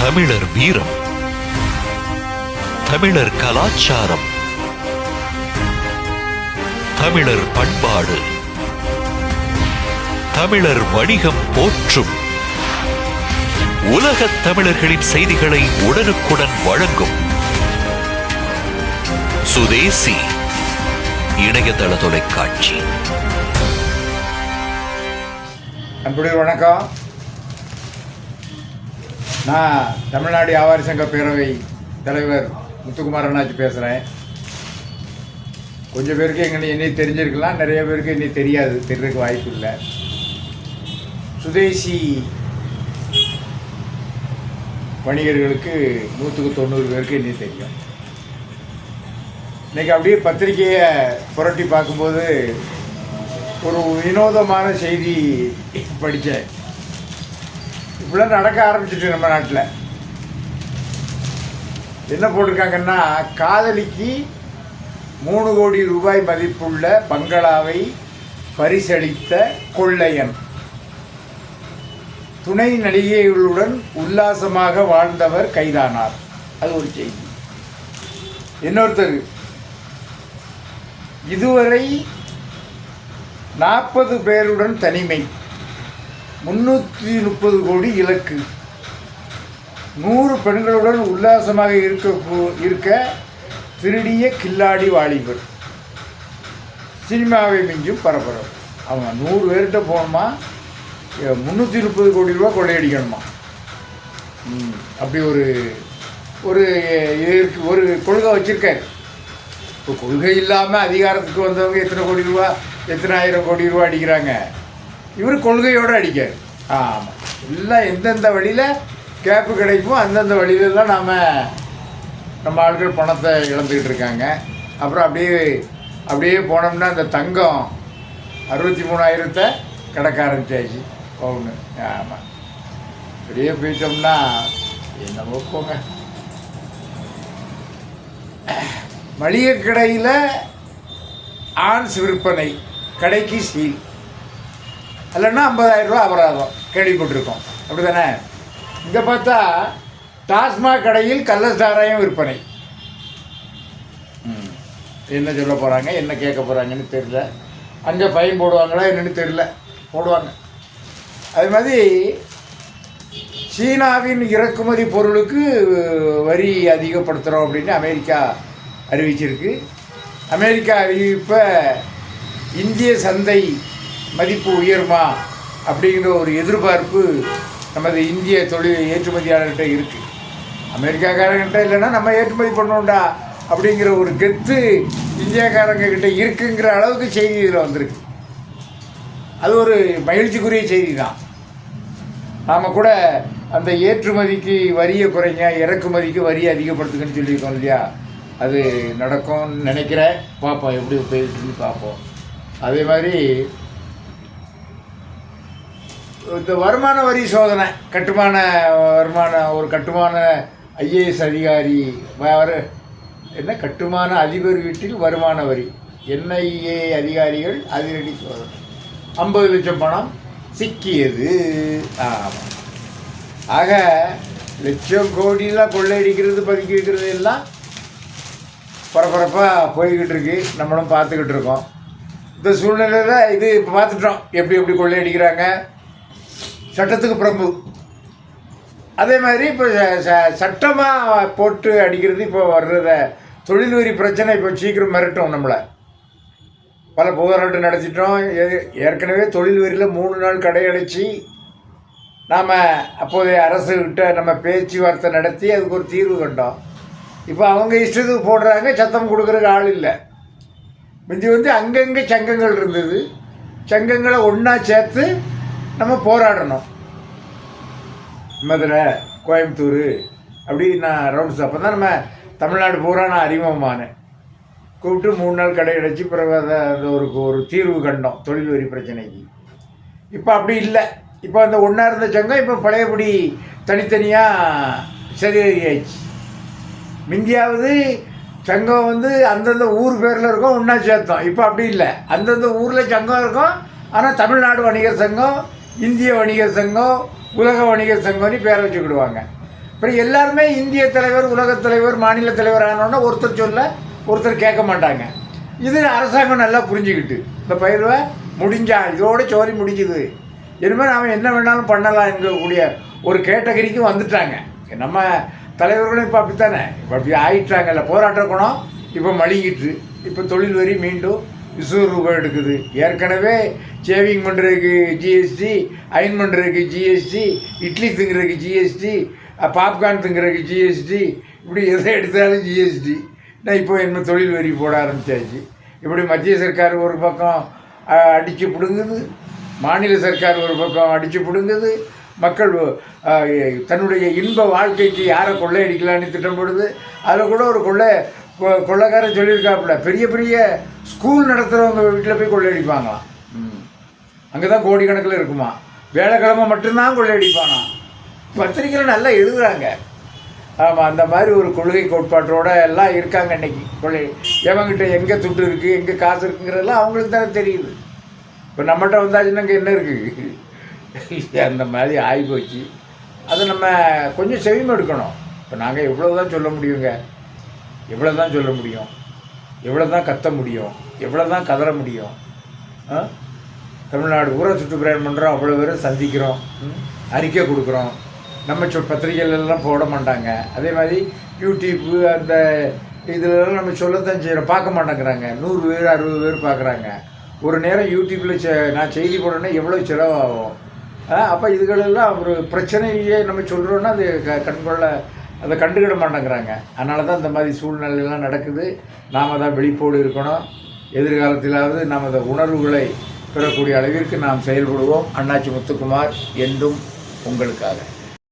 தமிழர் வீரம், தமிழர் கலாச்சாரம், தமிழர் பண்பாடு, தமிழர் வணிகம் போற்றும் உலகத் தமிழர்களின் செய்திகளை உடனுக்குடன் வழங்கும் சுதேசி இணையதள தொலைக்காட்சி. அன்புடைய வணக்கம். நான் தமிழ்நாடு வியாபாரி சங்க பேரவை தலைவர் முத்துக்குமார் அண்ணாச்சி பேசுகிறேன். கொஞ்சம் பேருக்கு என்னை தெரிஞ்சிருக்கலாம், நிறைய பேருக்கு என்னை தெரியறதுக்கு வாய்ப்பு இல்லை. சுதேசி வணிகர்களுக்கு 190 பேருக்கு என்னை தெரியும். இன்றைக்கி அப்படியே பத்திரிக்கையை புரட்டி பார்க்கும்போது ஒரு வினோதமான செய்தி படித்தேன். இப்படிலாம் நடக்க ஆரம்பிச்சிட்டு நம்ம நாட்டில் என்ன போட்டிருக்காங்கன்னா, காதலிக்கு 3 கோடி ரூபாய் மதிப்புள்ள பங்களாவை பரிசளித்த கொள்ளையன், துணை நடிகைகளுடன் உல்லாசமாக வாழ்ந்தவர் கைதானார். அது ஒரு செய்தி. இன்னொருத்தர், இதுவரை 40 பேருடன் தனிமை, 330 கோடி இலக்கு, 100 பெண்களுடன் உல்லாசமாக இருக்க திருடிய கில்லாடி வாலிபர், சினிமாவை மிஞ்சும் பரபரப்பு. அவங்க 100 பேர்கிட்ட போகணுமா, 330 கோடி ரூபா கொள்ளையடிக்கணுமா. அப்படி ஒரு ஒரு ஒரு கொள்கை வச்சுருக்காரு. இப்போ கொள்கை இல்லாமல் அதிகாரத்துக்கு வந்தவங்க எத்தனை கோடி ரூபா, எத்தனை ஆயிரம் கோடி ரூபா அடிக்கிறாங்க. இவர் கொள்கையோடு அடிக்கார். ஆமாம், எல்லாம் எந்தெந்த வழியில் கேப்பு கிடைக்குமோ அந்தந்த வழியிலலாம் நம்ம ஆட்கள் பணத்தை இழந்துக்கிட்டு இருக்காங்க. அப்புறம் அப்படியே போனோம்னா அந்த தங்கம் 63,000 கிடக்க ஆரம்பிச்சாச்சு பவுனு. ஆமாம், அப்படியே போயிட்டோம்னா என்னவோ போங்க. மளிகை கடையில் ஆன்ஸ் விற்பனை, கடைக்கு சீல், இல்லைன்னா 50,000 ரூபா அபராதம் கேள்விப்பட்டிருக்கோம். அப்படி தானே? இங்கே பார்த்தா டாஸ்மாக் கடையில் கள்ளச்சாராயம் விற்பனை. என்ன சொல்ல போகிறாங்க, என்ன கேட்க போகிறாங்கன்னு தெரியல. அங்கே ஃபைன் போடுவாங்களா என்னன்னு தெரியல, போடுவாங்க. அது மாதிரி சீனாவின் இறக்குமதி பொருளுக்கு வரி அதிகப்படுத்துகிறோம் அப்படின்னு அமெரிக்கா அறிவிச்சிருக்கு. அமெரிக்கா அறிவிப்பை இந்திய சந்தை மதிப்பு உயருமா அப்படிங்கிற ஒரு எதிர்பார்ப்பு நமது இந்திய தொழில் ஏற்றுமதியாளர்கிட்ட இருக்குது. அமெரிக்காக்காரங்கிட்ட இல்லைன்னா நம்ம ஏற்றுமதி பண்ணோண்டா அப்படிங்கிற ஒரு கெத்து இந்தியாக்காரங்கிட்ட இருக்குங்கிற அளவுக்கு செய்தி இதில் வந்திருக்கு. அது ஒரு மகிழ்ச்சிக்குரிய செய்தி தான். நாம் கூட அந்த ஏற்றுமதிக்கு வரியை குறைங்க, இறக்குமதிக்கு வரியை அதிகப்படுத்துங்கன்னு சொல்லியிருக்கோம் இல்லையா. அது நடக்கும்னு நினைக்கிறேன். பார்ப்போம், எப்படி போயிட்டு பார்ப்போம். அதே மாதிரி இந்த வருமான வரி சோதனை, கட்டுமான ஐஏஎஸ் அதிகாரி என்ன கட்டுமான அதிபர் வீட்டில் வருமான வரி NIA அதிகாரிகள் அதிரடி சோதனை, 50 லட்சம் பணம் சிக்கியது. ஆமாம், ஆக லட்சம் கோடிலாம் கொள்ளையடிக்கிறது, பதுக்கி வைக்கிறது எல்லாம் பரபரப்பாக போய்கிட்டு இருக்கு. நம்மளும் பார்த்துக்கிட்டு இருக்கோம். இந்த சூழ்நிலையில் இது இப்போ பார்த்துட்டோம் எப்படி கொள்ளையடிக்கிறாங்க, சட்டத்துக்கு புறம்பு. அதே மாதிரி இப்போ சட்டமாக போட்டு அடிக்கிறது. இப்போ வர்றத தொழில் வரி பிரச்சனை இப்போ சீக்கிரம் மிரட்டும் நம்மளை. பல போராட்டம் நடத்திட்டோம். ஏற்கனவே தொழில் வரியில் 3 நாள் கடையடைச்சி நாம் அப்போதைய அரசுகிட்ட நம்ம பேச்சுவார்த்தை நடத்தி அதுக்கு ஒரு தீர்வு கண்டோம். இப்போ அவங்க இஷ்டத்துக்கு போடுறாங்க, சத்தம் கொடுக்குறதுக்கு ஆள் இல்லை. முந்தி அங்கங்கே சங்கங்கள் இருந்தது. சங்கங்களை ஒன்றா சேர்த்து நம்ம போராடணும். மதுரை, கோயம்புத்தூர் அப்படி நான் ரவுண்ட்ஸ். அப்போ தான் நம்ம தமிழ்நாடு பூரா நான் அறிமுகமானேன். கூப்பிட்டு 3 நாள் கடை அடைச்சி பிறகு அதை ஒரு தீர்வு கண்டோம் தொழில் வரி பிரச்சனைக்கு. இப்போ அப்படி இல்லை. இப்போ அந்த ஒன்றா இருந்த சங்கம் இப்போ பழையபடி தனித்தனியாக சரியாயிடுச்சு. முந்தியாவது சங்கம் அந்தந்த ஊர் பேரில் இருக்கும், ஒன்றா சேர்த்தோம். இப்போ அப்படி இல்லை. அந்தந்த ஊரில் சங்கம் இருக்கும். ஆனால் தமிழ்நாடு வணிகர் சங்கம், இந்திய வணிகர் சங்கம், உலக வணிகர் சங்கம்னு பேரை வச்சுக்கிடுவாங்க. அப்புறம் எல்லாருமே இந்திய தலைவர், உலகத் தலைவர், மாநில தலைவர் ஆனோன்னா ஒருத்தர் சொல்ல ஒருத்தர் கேட்க மாட்டாங்க. இது அரசாங்கம் நல்லா புரிஞ்சுக்கிட்டு இந்த பயிர்வை முடிஞ்சா இதோட சோரி முடிஞ்சுது, இனிமேல் நாம் என்ன வேணாலும் பண்ணலாம் என்கக்கூடிய ஒரு கேட்டகரிக்கு வந்துட்டாங்க. நம்ம தலைவர்களும் இப்போ அப்படித்தானே, இப்போ அப்படி ஆயிட்டாங்கல்ல. போராட்ட குணம் இப்போ மழுங்கிட்டு, இப்போ தொழில் வரி மீண்டும் 200 ரூபாய் எடுக்குது. ஏற்கனவே சேவிங் பண்ணுறதுக்கு ஜிஎஸ்டி, அயன் பண்ணுறதுக்கு ஜிஎஸ்டி, இட்லி திங்கிறதுக்கு ஜிஎஸ்டி, பாப்கார்ன் திங்கிறதுக்கு ஜிஎஸ்டி, இப்படி எதை எடுத்தாலும் ஜிஎஸ்டி. நான் இப்போ என்ன தொழில் வரி போட ஆரம்பித்தாச்சு. இப்படி மத்திய சர்க்கார் ஒரு பக்கம் அடித்து பிடுங்குது, மாநில சர்க்கார் ஒரு பக்கம் அடித்து பிடுங்குது. மக்கள் தன்னுடைய இன்ப வாழ்க்கைக்கு யாரை கொள்ளையடிக்கலான்னு திட்டம் போடுது. அதில் கூட ஒரு கொள்ளைக்காரன் சொல்லியிருக்காப்புல, பெரிய பெரிய ஸ்கூல் நடத்துகிறவங்க வீட்டில் போய் கொள்ளையடிப்பாங்களாம். அங்கே தான் கோடிக்கணக்கில் இருக்குமா, வேலைக்கிழமை மட்டும்தான் கொள்ளையடிப்பானா. பத்திரிக்கையில் நல்லா எழுதுகிறாங்க. ஆமாம், அந்த மாதிரி ஒரு கொள்கை கோட்பாட்டோடு எல்லாம் இருக்காங்க இன்றைக்கி. எவங்கிட்ட எங்கே துட்டு இருக்குது, எங்கே காசு இருக்குங்கிறதெல்லாம் அவங்களுக்கு தானே தெரியுது. இப்போ நம்மகிட்ட வந்தாச்சுன்னா இங்கே என்ன இருக்குது, அந்த மாதிரி ஆகிப்போச்சு. அதை நம்ம கொஞ்சம் செவிமை எடுக்கணும். இப்போ நாங்கள் எவ்வளோ தான் சொல்ல முடியுங்க, எவ்வளோ தான் சொல்ல முடியும், எவ்வளோ தான் கத்த முடியும், எவ்வளோ தான் கதற முடியும். தமிழ்நாடு பூரா சுற்றுப்பிரயாணம் பண்ணுறோம், அவ்வளோ பேரும் சந்திக்கிறோம், அறிக்கை கொடுக்குறோம். நம்ம பத்திரிகைகளெல்லாம் போட மாட்டாங்க. அதே மாதிரி யூடியூப்பு அந்த இதிலெல்லாம் நம்ம சொல்லத்தான் செய்கிறோம், பார்க்க மாட்டேங்கிறாங்க. 100 பேர் 60 பேர் பார்க்குறாங்க. ஒரு நேரம் யூடியூப்பில் நான் செய்தி போடணுன்னா எவ்வளோ செலவாகும். அப்போ இதுகளெல்லாம் ஒரு பிரச்சனையே நம்ம சொல்கிறோன்னா அது கண்கொள்ள அதை கண்டுக்கிட மாட்டேங்கிறாங்க. அதனால தான் இந்த மாதிரி சூழ்நிலையெல்லாம் நடக்குது. நாம் தான் விழிப்போடு இருக்கணும். எதிர்காலத்திலாவது நாம் அந்த உணர்வுகளை பெறக்கூடிய அளவிற்கு நாம் செயல்படுவோம். அண்ணாச்சி முத்துக்குமார் என்றும் உங்களுக்காக.